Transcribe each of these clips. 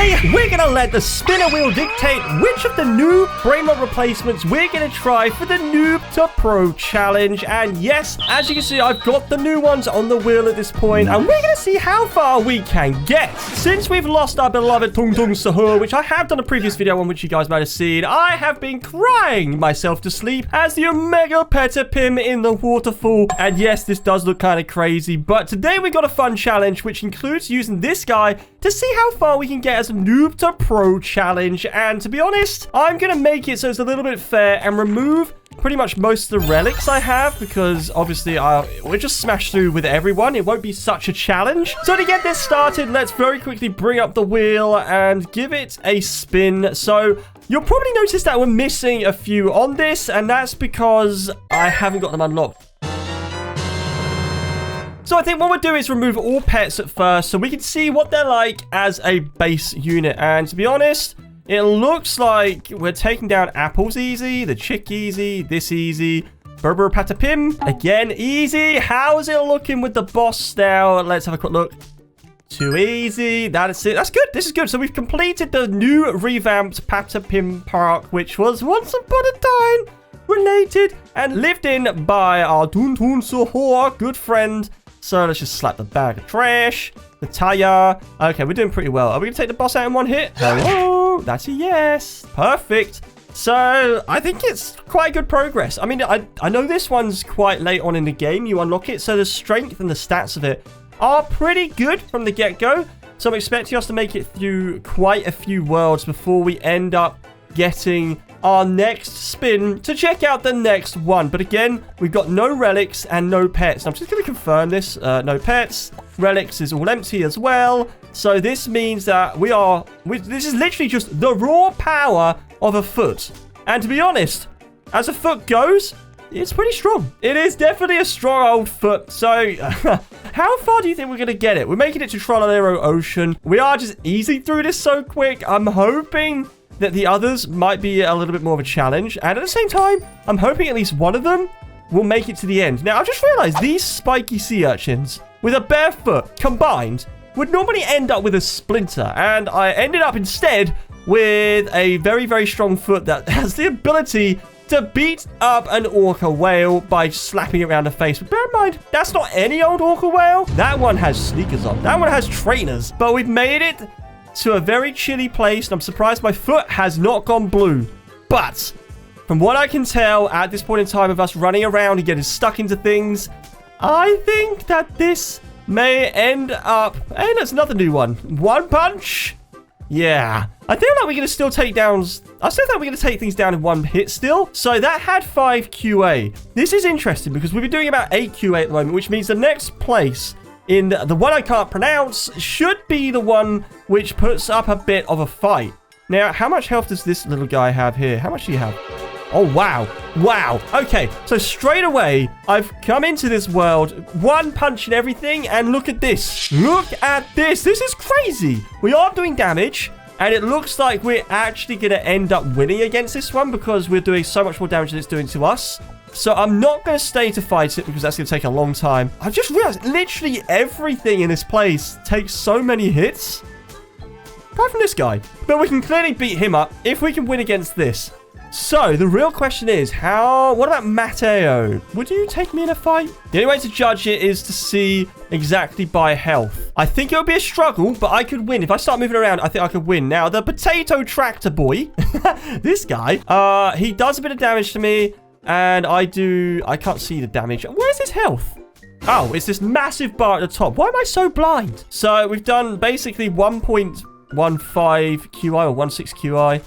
today, we're going to let the spinner wheel dictate which of the new Brainrot replacements we're going to try for the Noob to Pro challenge. And yes, as you can see, I've got the new ones on the wheel at this point, and we're going to see how far we can get. Since we've lost our beloved TUNG Sahur, which I have done a previous video on, which you guys might have seen, I have been crying myself to sleep as the Omega Petapim in the waterfall. And yes, this does look kind of crazy, but today we got a fun challenge, which includes using this guy to see how far we can get as a Noob to Pro challenge. And to be honest, I'm going to make it so it's a little bit fair and remove pretty much most of the relics I have, because obviously we'll just smash through with everyone. It won't be such a challenge. So to get this started, let's very quickly bring up the wheel and give it a spin. So you'll probably notice that we're missing a few on this, and that's because I haven't got them unlocked. So I think what we'll do is remove all pets at first so we can see what they're like as a base unit. And to be honest, it looks like we're taking down Apples easy, the Chick easy, this easy, Berber Patapim, again easy. How's it looking with the boss now? Let's have a quick look. Too easy. That's it. That's good. This is good. So we've completed the new revamped Patapim Park, which was once upon a time related and lived in by our Udin Din Dun, good friend. So let's just slap the bag of trash, the tire. Okay, we're doing pretty well. Are we going to take the boss out in one hit? Hello. That's a yes. Perfect. So I think it's quite good progress. I mean, I know this one's quite late on in the game. You unlock it. So the strength and the stats of it are pretty good from the get-go. So I'm expecting us to make it through quite a few worlds before we end up getting our next spin to check out the next one. But again, we've got no relics and no pets. I'm just going to confirm this. No pets. Relics is all empty as well. So this means that this is literally just the raw power of a foot. And to be honest, as a foot goes, it's pretty strong. It is definitely a strong old foot. So how far do you think we're going to get it? We're making it to Tralalero Ocean. We are just easy through this so quick. I'm hoping that the others might be a little bit more of a challenge. And at the same time, I'm hoping at least one of them will make it to the end. Now, I've just realized these spiky sea urchins with a bare foot combined would normally end up with a splinter. And I ended up instead with a very, very strong foot that has the ability to beat up an orca whale by slapping it around the face. But bear in mind, that's not any old orca whale. That one has sneakers on. That one has trainers. But we've made it to a very chilly place, and I'm surprised my foot has not gone blue. But from what I can tell at this point in time of us running around and getting stuck into things, I think that this may end up... Hey, there's another new one. One punch. Yeah. I feel like we're going to still take downs... I still think we're going to take things down in one hit still. So that had 5 QA. This is interesting because we've been doing about 8 QA at the moment, which means the next place in the one I can't pronounce should be the one which puts up a bit of a fight. Now, how much health does this little guy have here? How much do you have? Oh, wow. Wow. Okay, so straight away, I've come into this world, one punch and everything, and look at this. Look at this. This is crazy. We are doing damage, and it looks like we're actually going to end up winning against this one because we're doing so much more damage than it's doing to us. So I'm not going to stay to fight it because that's going to take a long time. I just realized literally everything in this place takes so many hits. Apart from this guy. But we can clearly beat him up if we can win against this. So the real question is, what about MATTEOOO? Would you take me in a fight? The only way to judge it is to see exactly by health. I think it would be a struggle, but I could win. If I start moving around, I think I could win. Now, the potato tractor boy, this guy, he does a bit of damage to me. And I can't see the damage. Where's his health? Oh, it's this massive bar at the top. Why am I so blind? So we've done basically 1.15 QI or 16 QI.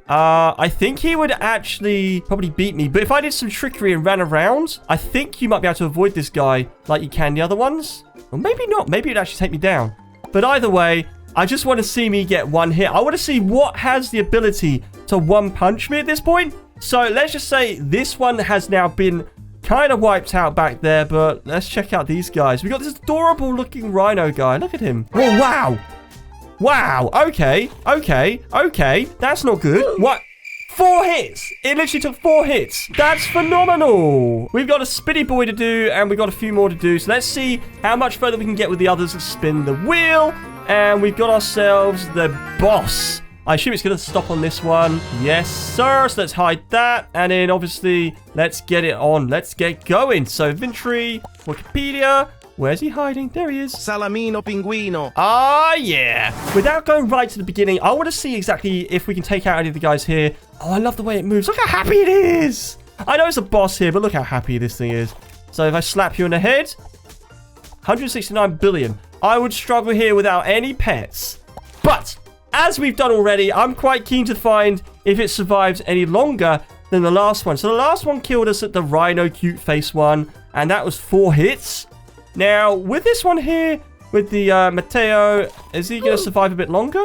I think he would actually probably beat me. But if I did some trickery and ran around, I think you might be able to avoid this guy like you can the other ones. Or maybe not. Maybe it'd actually take me down. But either way, I just want to see me get one hit. I want to see what has the ability to one punch me at this point. So let's just say this one has now been kind of wiped out back there, but let's check out these guys. We got this adorable looking rhino guy. Look at him. Oh, wow. Wow. Okay. That's not good. What? 4 hits. It literally took 4 hits. That's phenomenal. We've got a spinny boy to do, and we've got a few more to do. So let's see how much further we can get with the others. Spin the wheel. And we've got ourselves the boss. I assume it's going to stop on this one. Yes, sir. So let's hide that. And then, obviously, let's get it on. Let's get going. So, inventory, Wikipedia. Where's he hiding? There he is. Salamino pinguino. Ah, yeah. Without going right to the beginning, I want to see exactly if we can take out any of the guys here. Oh, I love the way it moves. Look how happy it is. I know it's a boss here, but look how happy this thing is. So, if I slap you in the head, 169 billion. I would struggle here without any pets. But as we've done already, I'm quite keen to find if it survives any longer than the last one. So the last one killed us at the Rhino Cute Face one, and that was 4 hits. Now, with this one here, with the MATTEOOO, is he going to survive a bit longer?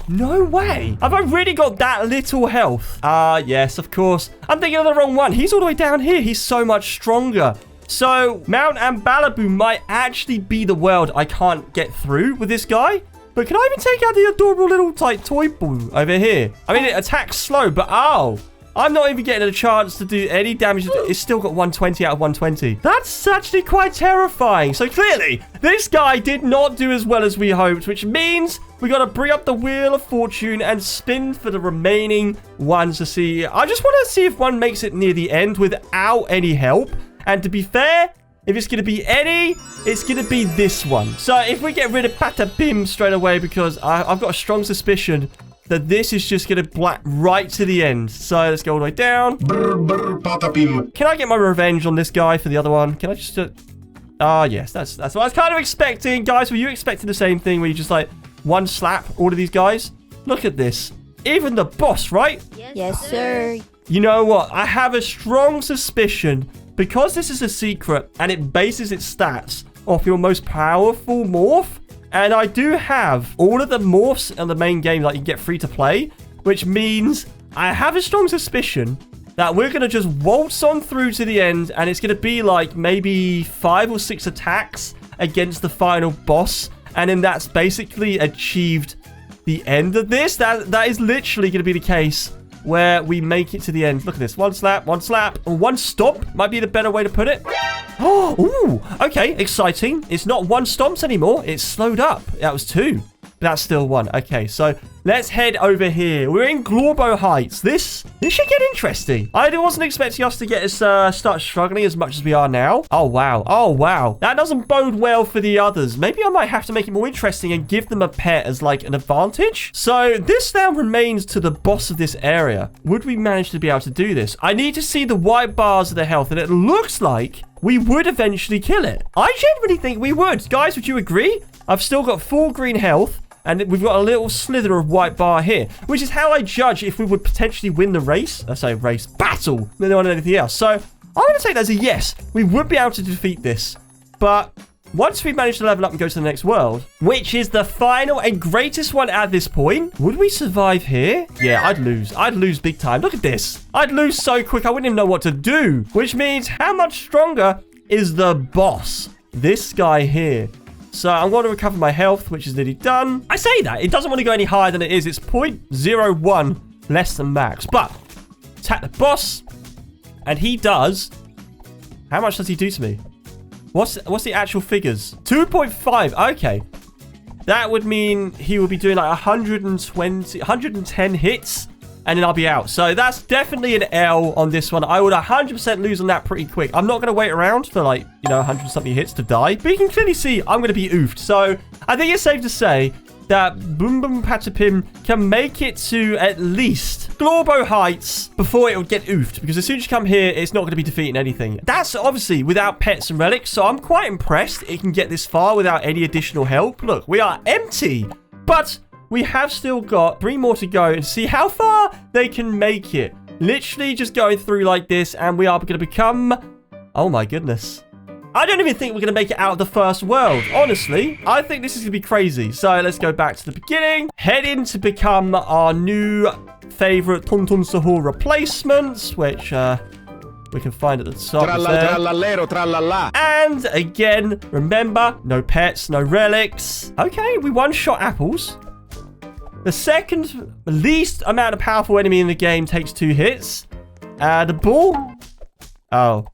No way. Have I really got that little health? Yes, of course. I'm thinking of the wrong one. He's all the way down here. He's so much stronger. So, Mount Ambalabu might actually be the world I can't get through with this guy. But can I even take out the adorable little, like, toy ball over here? I mean, it attacks slow, but ow. I'm not even getting a chance to do any damage. It's still got 120 out of 120. That's actually quite terrifying. So, clearly, this guy did not do as well as we hoped, which means we got to bring up the Wheel of Fortune and spin for the remaining ones to see. I just want to see if one makes it near the end without any help. And to be fair, if it's going to be any, it's going to be this one. So if we get rid of Patapim straight away, because I've got a strong suspicion that this is just going to black right to the end. So let's go all the way down. Can I get my revenge on this guy for the other one? Can I just... yes, that's what I was kind of expecting. Guys, were you expecting the same thing where you just like one slap all of these guys? Look at this. Even the boss, right? Yes, sir. You know what? I have a strong suspicion, because this is a secret and it bases its stats off your most powerful morph, and I do have all of the morphs in the main game that you get free to play, which means I have a strong suspicion that we're going to just waltz on through to the end, and it's going to be like maybe 5 or 6 attacks against the final boss, and then that's basically achieved the end of this. That is literally going to be the case where we make it to the end. Look at this. One slap, or one stomp might be the better way to put it. Oh, ooh, okay, exciting. It's not 1 stomps anymore. It's slowed up. That was 2. But that's still 1. Okay, so let's head over here. We're in Glorbo Heights. This should get interesting. I wasn't expecting us to get us start struggling as much as we are now. Oh, wow. Oh, wow. That doesn't bode well for the others. Maybe I might have to make it more interesting and give them a pet as like an advantage. So this now remains to the boss of this area. Would we manage to be able to do this? I need to see the white bars of the health, and it looks like we would eventually kill it. I genuinely think we would. Guys, would you agree? I've still got 4 green health. And we've got a little slither of white bar here, which is how I judge if we would potentially win the race. I say race, battle, than on anything else. So I'm going to take that as a yes. We would be able to defeat this. But once we manage to level up and go to the next world, which is the final and greatest one at this point, would we survive here? Yeah, I'd lose. I'd lose big time. Look at this. I'd lose so quick, I wouldn't even know what to do. Which means how much stronger is the boss? This guy here. So I'm going to recover my health, which is nearly done. I say that. It doesn't want to go any higher than it is. It's 0.01 less than max. But attack the boss. And he does... How much does he do to me? What's the actual figures? 2.5. Okay. That would mean he will be doing like 110 hits. And then I'll be out. So that's definitely an L on this one. I would 100% lose on that pretty quick. I'm not going to wait around for like, 100-something hits to die. But you can clearly see I'm going to be oofed. So I think it's safe to say that Boom Boom Patapim can make it to at least Glorbo Heights before it would get oofed. Because as soon as you come here, it's not going to be defeating anything. That's obviously without pets and relics. So I'm quite impressed it can get this far without any additional help. Look, we are empty. But... we have still got 3 more to go and see how far they can make it. Literally just going through like this, and we are going to become... oh my goodness. I don't even think we're going to make it out of the first world. Honestly, I think this is going to be crazy. So let's go back to the beginning. Head in to become our new favorite Sahur replacements, which we can find at the top. Tralalero, tralala. And again, remember, no pets, no relics. Okay, we one-shot apples. The second least amount of powerful enemy in the game takes 2 hits. The ball. Oh.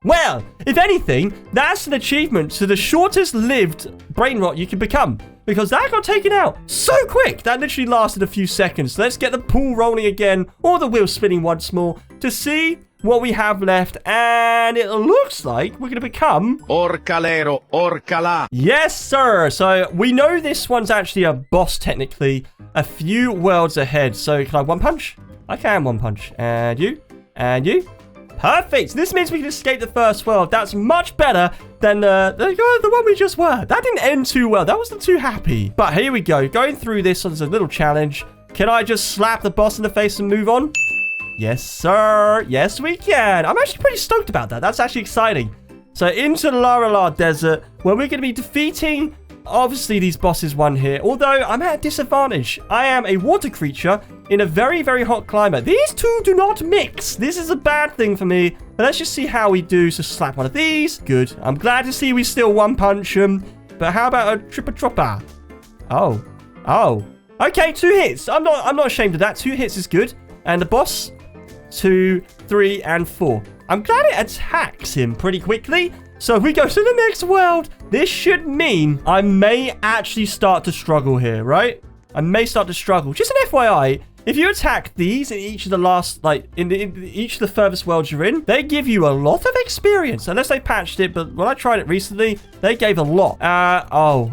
Well, if anything, that's an achievement to the shortest lived Brainrot you can become. Because that got taken out so quick. That literally lasted a few seconds. So let's get the pool rolling again, or the wheel spinning once more, to see what we have left. And it looks like we're going to become... Orcalero, Orcala. Yes, sir. So we know this one's actually a boss, technically, a few worlds ahead. So can I one punch? I can one punch. And you? And you? Perfect. This means we can escape the first world. That's much better than the one we just were. That didn't end too well. That wasn't too happy. But here we go. Going through this as a little challenge. Can I just slap the boss in the face and move on? Yes, sir. Yes, we can. I'm actually pretty stoked about that. That's actually exciting. So into the Larala Desert, where we're going to be defeating, obviously, these bosses one here. Although I'm at a disadvantage. I am a water creature in a very, very hot climate. These two do not mix. This is a bad thing for me. But let's just see how we do. So slap one of these. Good. I'm glad to see we still one punch them. But how about a tripper? Oh. Oh. Okay, 2 hits. I'm not ashamed of that. 2 hits is good. And the boss, 2, 3, and 4. I'm glad it attacks him pretty quickly. So if we go to the next world, this should mean I may actually start to struggle here, right? I may start to struggle. Just an FYI, if you attack these in each of the last, like, in each of the furthest worlds you're in, they give you a lot of experience. Unless they patched it, but when I tried it recently, they gave a lot.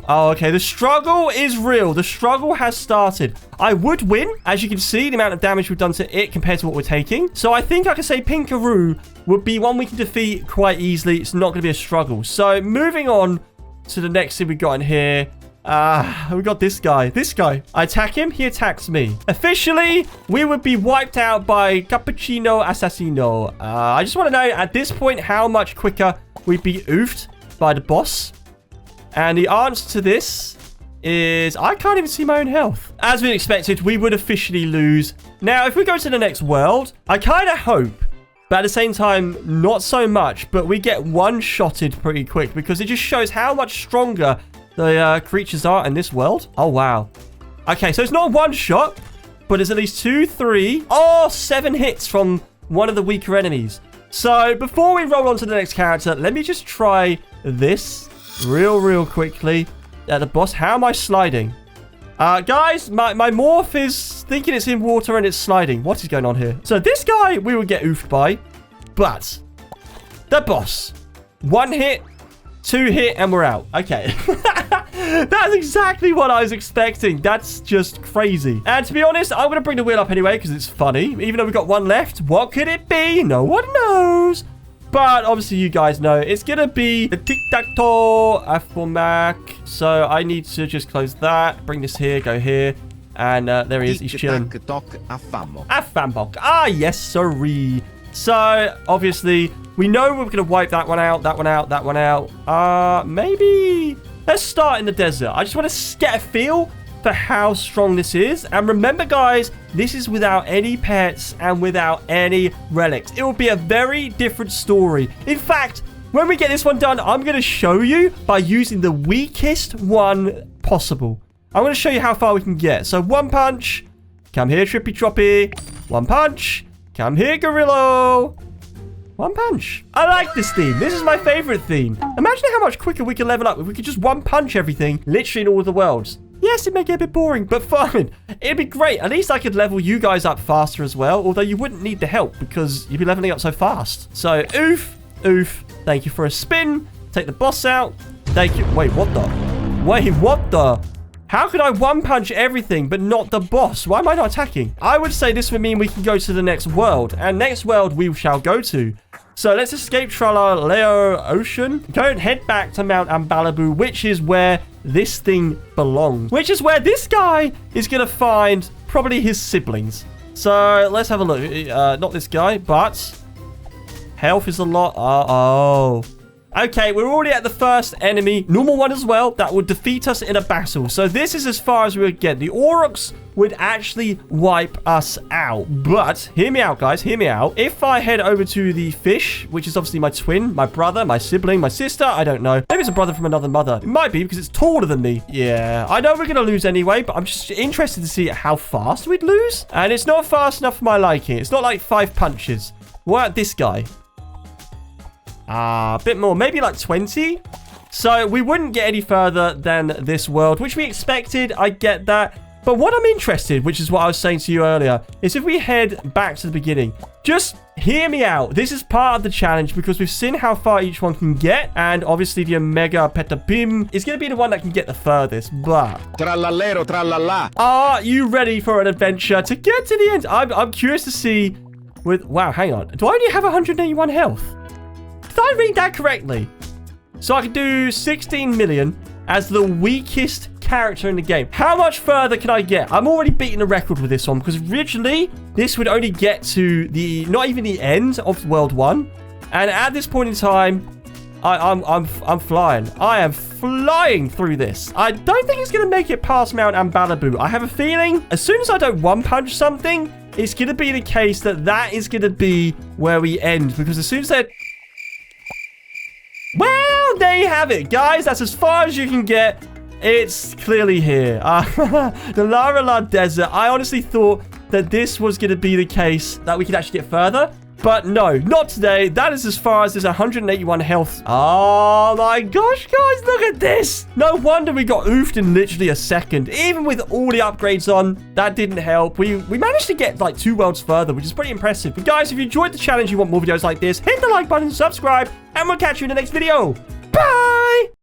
Okay. The struggle is real. The struggle has started. I would win, as you can see, the amount of damage we've done to it compared to what we're taking. So I think I can say Pinkaroo would be one we can defeat quite easily. It's not going to be a struggle. So moving on to the next thing we got in here. We got this guy. This guy. I attack him. He attacks me. Officially, we would be wiped out by Cappuccino Assassino. I just want to know at this point how much quicker we'd be oofed by the boss. And the answer to this is I can't even see my own health. As we expected, we would officially lose. Now, if we go to the next world, I kind of hope, but at the same time, not so much, but we get one-shotted pretty quick because it just shows how much stronger the creatures are in this world. Oh, wow. Okay, so it's not one shot, but it's at least 2, 3, 7 hits from one of the weaker enemies. So before we roll on to the next character, let me just try this real quickly at the boss. How am I sliding? Guys, my morph is thinking it's in water and it's sliding. What is going on here? So this guy we would get oofed by, but the boss, 1 hit, 2 hit, and we're out. Okay. That's exactly what I was expecting. That's just crazy. And to be honest, I'm going to bring the wheel up anyway because it's funny. Even though we've got one left, what could it be? No one knows. But obviously you guys know it's going to be the tic-tac-toe Afamok. So I need to just close that. Bring this here, go here. And there he is. He's chilling. Afamok. Ah, yes, sirree. So obviously we know we're going to wipe that one out, that one out, that one out. Maybe let's start in the desert. I just want to get a feel for how strong this is. And remember, guys, this is without any pets and without any relics. It will be a very different story. In fact, when we get this one done, I'm going to show you by using the weakest one possible. I'm going to show you how far we can get. So one punch. Come here, Trippy Troppy. One punch. Come here, Gorillo. One punch. I like this theme. This is my favorite theme. Imagine how much quicker we can level up if we could just one punch everything, literally in all of the worlds. Yes, it may get a bit boring, but fun. It'd be great. At least I could level you guys up faster as well, although you wouldn't need the help because you'd be leveling up so fast. So, oof, oof. Thank you for a spin. Take the boss out. Thank you. Wait, what the? Wait, what the? How could I one punch everything but not the boss? Why am I not attacking? I would say this would mean we can go to the next world. And next world we shall go to. So let's escape Tralalero Ocean. Go and head back to Mount Ambalabu, which is where this thing belongs. Which is where this guy is going to find probably his siblings. So let's have a look. Not this guy, but health is a lot. Oh. Okay, we're already at the first enemy, normal one as well, that would defeat us in a battle. So this is as far as we would get. The Aurochs would actually wipe us out. But, hear me out, guys, hear me out. If I head over to the fish, which is obviously my twin, my brother, my sibling, my sister, I don't know. Maybe it's a brother from another mother. It might be because it's taller than me. Yeah, I know we're going to lose anyway, but I'm just interested to see how fast we'd lose. And it's not fast enough for my liking. It's not like 5 punches. What about this guy? A bit more. Maybe like 20. So we wouldn't get any further than this world, which we expected. I get that. But what I'm interested, which is what I was saying to you earlier, is if we head back to the beginning. Just hear me out. This is part of the challenge because we've seen how far each one can get. And obviously the Omega Petapim is going to be the one that can get the furthest. But Tralalero, tralala. are you ready for an adventure to get to the end? I'm curious to see with... Wow, hang on. Do I only have 181 health? Did I read that correctly? So I can do 16 million as the weakest character in the game. How much further can I get? I'm already beating a record with this one because originally this would only get to the not even the end of World 1. And at this point in time, I'm flying. I am flying through this. I don't think it's going to make it past Mount Ambalabu. I have a feeling as soon as I don't one-punch something, it's going to be the case that is going to be where we end. Because as soon as that... Well, there you have it, guys. That's as far as you can get. It's clearly here. The La Desert. I honestly thought that this was going to be the case, that we could actually get further. But no, not today. That is as far as there's 181 health. Oh my gosh, guys, look at this. No wonder we got oofed in literally a second. Even with all the upgrades on, that didn't help. We managed to get like 2 worlds further, which is pretty impressive. But guys, if you enjoyed the challenge, you want more videos like this, hit the like button, subscribe, and we'll catch you in the next video. Bye!